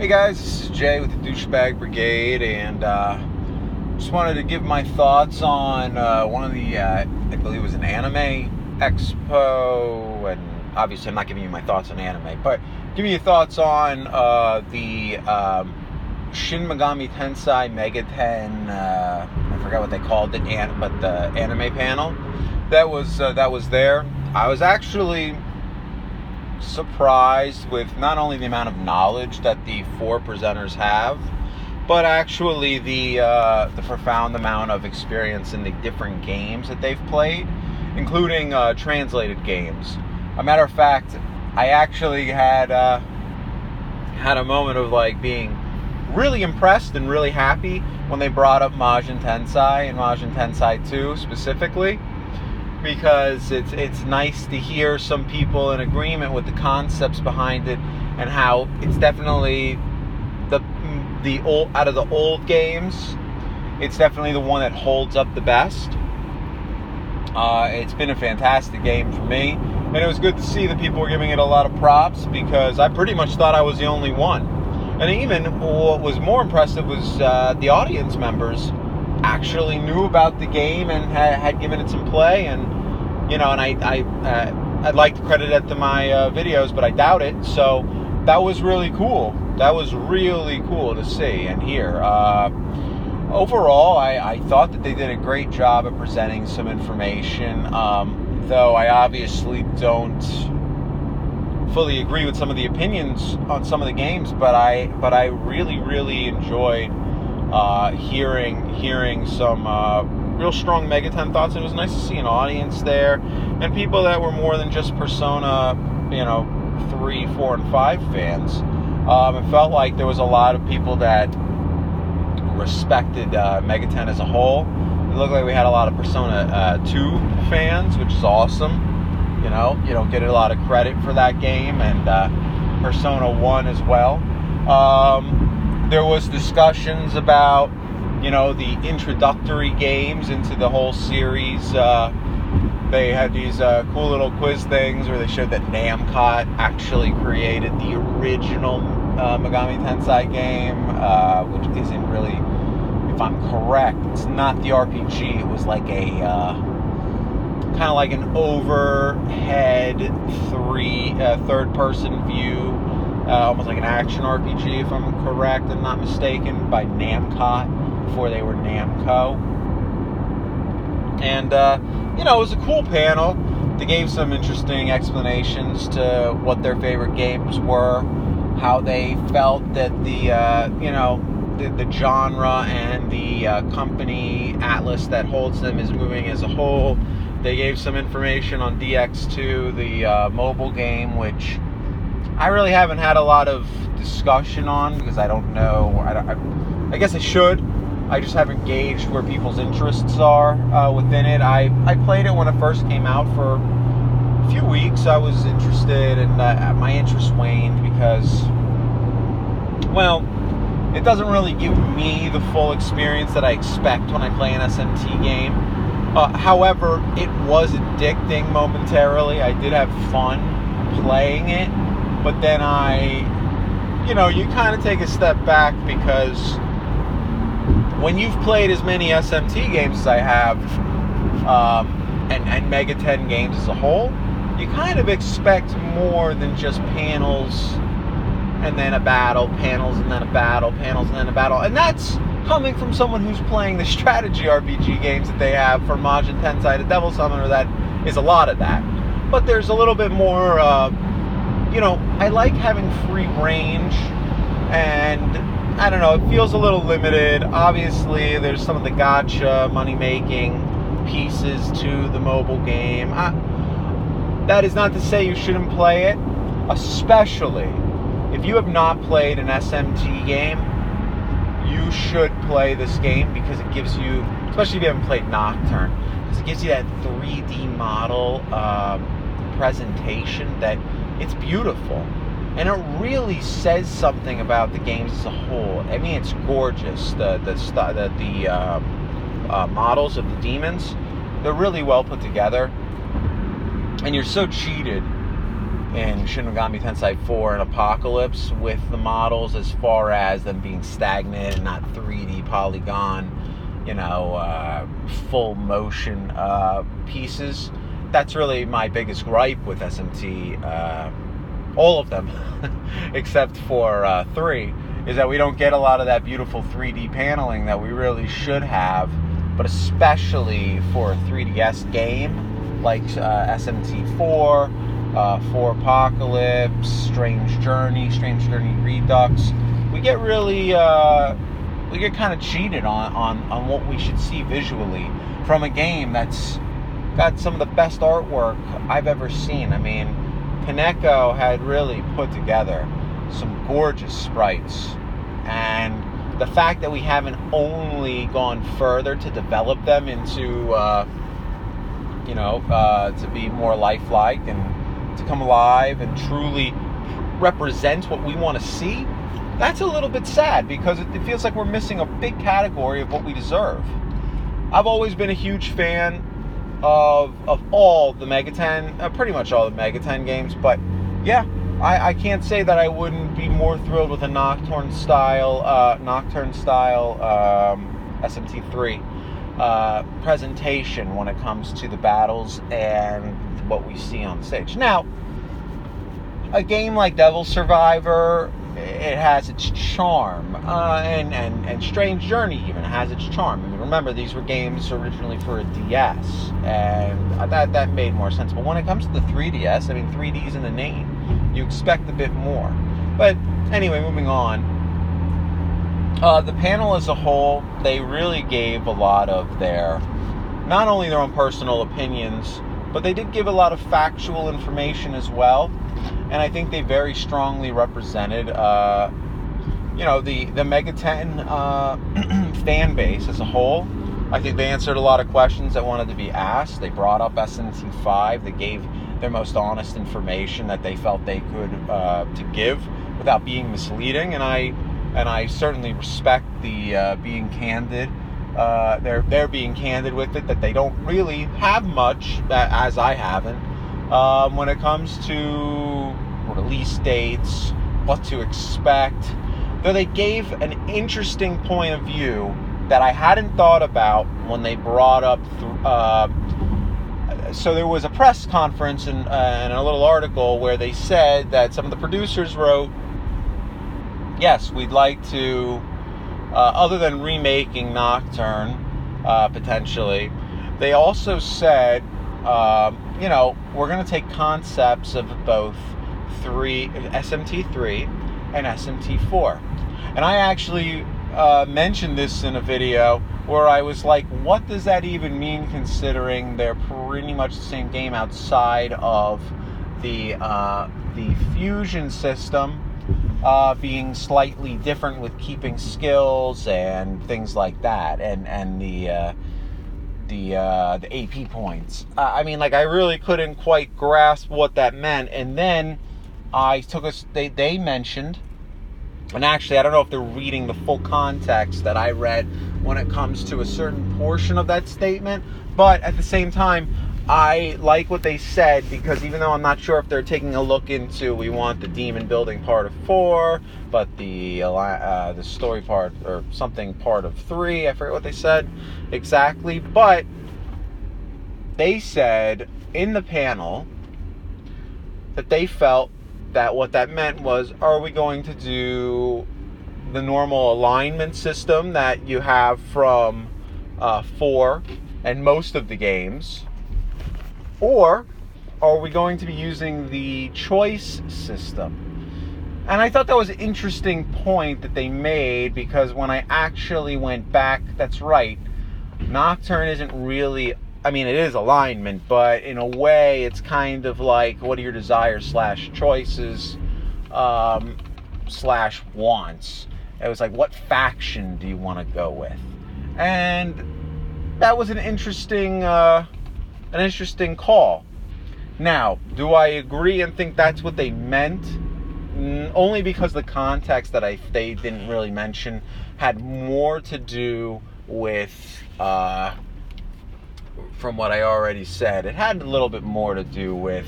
Hey guys, this is Jay with the Douchebag Brigade, and just wanted to give my thoughts on one of the, I believe it was an anime expo, and obviously I'm not giving you my thoughts on anime, but giving you thoughts on the Shin Megami Tensei Mega 10, I forgot what they called it, but the anime panel that was there. I was actually surprised with not only the amount of knowledge that the four presenters have, but actually the profound amount of experience in the different games that they've played, including translated games. A matter of fact, I actually had a moment of being really impressed and really happy when they brought up Majin Tensei and Majin Tensei 2 specifically, because it's nice to hear some people in agreement with the concepts behind it and how it's definitely the old, out of the old games, it's definitely the one that holds up the best. It's been a fantastic game for me, and it was good to see that people were giving it a lot of props, because I pretty much thought I was the only one. And even what was more impressive was the audience members actually knew about the game and had given it some play, and I'd like to credit it to my videos, but I doubt it. So that was really cool. That was really cool to see and hear. Overall, I thought that they did a great job of presenting some information, though I obviously don't fully agree with some of the opinions on some of the games, but I really enjoyed hearing some real strong Mega 10 thoughts. And it was nice to see an audience there and people that were more than just Persona 3, 4, and 5 fans. It felt like there was a lot of people that respected Mega 10 as a whole. It looked like we had a lot of Persona 2 fans, which is awesome. You don't get a lot of credit for that game, and Persona 1 as well. There was discussions about, the introductory games into the whole series. They had these cool little quiz things where they showed that Namco actually created the original Megami Tensei game, which isn't really, if I'm correct, it's not the RPG. It was like a kind of like an overhead third-person view. Almost like an action RPG, if I'm correct and not mistaken, by Namco, before they were Namco. And, it was a cool panel. They gave some interesting explanations to what their favorite games were, how they felt that the genre and the company Atlas that holds them is moving as a whole. They gave some information on DX2, the mobile game, which I really haven't had a lot of discussion on, because I don't know. I guess I should. I just haven't gauged where people's interests are within it. I played it when it first came out for a few weeks. I was interested, and my interest waned because, well, it doesn't really give me the full experience that I expect when I play an SMT game. However, it was addicting momentarily. I did have fun playing it. But then you kind of take a step back, because when you've played as many SMT games as I have, and Mega 10 games as a whole, you kind of expect more than just panels and then a battle, panels and then a battle, panels and then a battle. And that's coming from someone who's playing the strategy RPG games that they have for Majin Tensei, the Devil Summoner. That is a lot of that. But there's a little bit more... I like having free range, and I don't know, it feels a little limited. Obviously, there's some of the gacha money-making pieces to the mobile game. That is not to say you shouldn't play it, especially if you have not played an SMT game. You should play this game, because it gives you, especially if you haven't played Nocturne, because it gives you that 3D model presentation that it's beautiful, and it really says something about the games as a whole. I mean, it's gorgeous. The models of the demons, they're really well put together, and you're so cheated in Shin Megami Tensei 4 and Apocalypse with the models, as far as them being stagnant and not 3D polygon, full motion pieces. That's really my biggest gripe with SMT, all of them, except for 3, is that we don't get a lot of that beautiful 3D paneling that we really should have, but especially for a 3DS game like SMT4, 4 Apocalypse, Strange Journey Redux, we get kind of cheated on what we should see visually from a game that's got some of the best artwork I've ever seen. I mean, Kaneko had really put together some gorgeous sprites, and the fact that we haven't only gone further to develop them into to be more lifelike and to come alive and truly represent what we want to see, that's a little bit sad, because it feels like we're missing a big category of what we deserve. I've always been a huge fan of all the Megaten, pretty much all the Megaten games, but yeah, I can't say that I wouldn't be more thrilled with a Nocturne style SMT3 presentation when it comes to the battles and what we see on stage. Now, a game like Devil Survivor, it has its charm, and Strange Journey even has its charm. I mean, remember, these were games originally for a DS, and that made more sense. But when it comes to the 3DS, I mean, 3D's in the name. You expect a bit more. But anyway, moving on. The panel as a whole, they really gave a lot of not only their own personal opinions, but they did give a lot of factual information as well. And I think they very strongly represented, the Megaten fan base as a whole. I think they answered a lot of questions that wanted to be asked. They brought up SMT5. They gave their most honest information that they felt they could to give without being misleading. And I certainly respect the being candid. They're being candid with it, that they don't really have much, as I haven't, when it comes to release dates, what to expect. Though they gave an interesting point of view that I hadn't thought about when they brought up. So there was a press conference and a little article where they said that some of the producers wrote, yes, we'd like to, other than remaking Nocturne, potentially, they also said, we're going to take concepts of both SMT3 and SMT4. And I actually mentioned this in a video where I was like, what does that even mean, considering they're pretty much the same game outside of the fusion system being slightly different with keeping skills and things like that, and the AP points. I really couldn't quite grasp what that meant. And then they mentioned, and actually I don't know if they're reading the full context that I read when it comes to a certain portion of that statement, but at the same time, I like what they said, because even though I'm not sure if they're taking a look into, we want the demon building part of 4, but the story part or something part of 3, I forget what they said exactly, but they said in the panel that they felt that what that meant was, are we going to do the normal alignment system that you have from 4 and most of the games, or are we going to be using the choice system? And I thought that was an interesting point that they made, because when I actually went back, that's right, Nocturne isn't really, it is alignment, but in a way it's kind of like, what are your desires / choices / wants? It was like, what faction do you want to go with? And that was an interesting call. Now, do I agree and think that's what they meant? Only because the context that they didn't really mention had more to do with, from what I already said, it had a little bit more to do with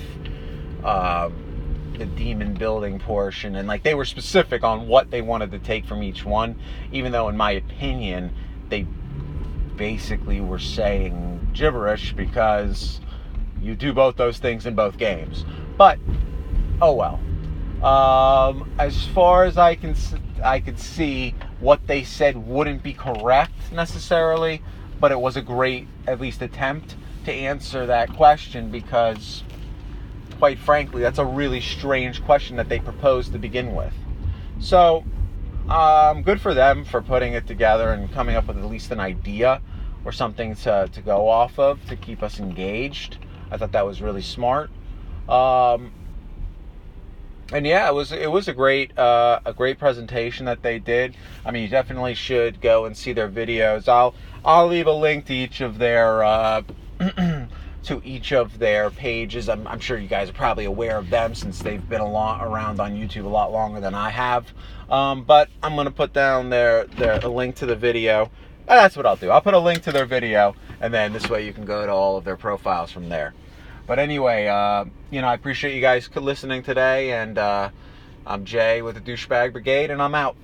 the demon building portion, and like they were specific on what they wanted to take from each one, even though in my opinion they basically were saying gibberish because you do both those things in both games. But oh well. As far as I could see, what they said wouldn't be correct necessarily, but it was a great, at least, attempt to answer that question, because quite frankly that's a really strange question that they proposed to begin with. So good for them for putting it together and coming up with at least an idea or something to go off of to keep us engaged. I thought that was really smart. And yeah, it was a great presentation that they did. I mean, you definitely should go and see their videos. I'll leave a link to each of their pages. I'm sure you guys are probably aware of them since they've been around on YouTube a lot longer than I have. But I'm gonna put down a link to the video. That's what I'll do. I'll put a link to their video, and then this way you can go to all of their profiles from there. But anyway, I appreciate you guys listening today, and I'm Jay with the Douchebag Brigade, and I'm out.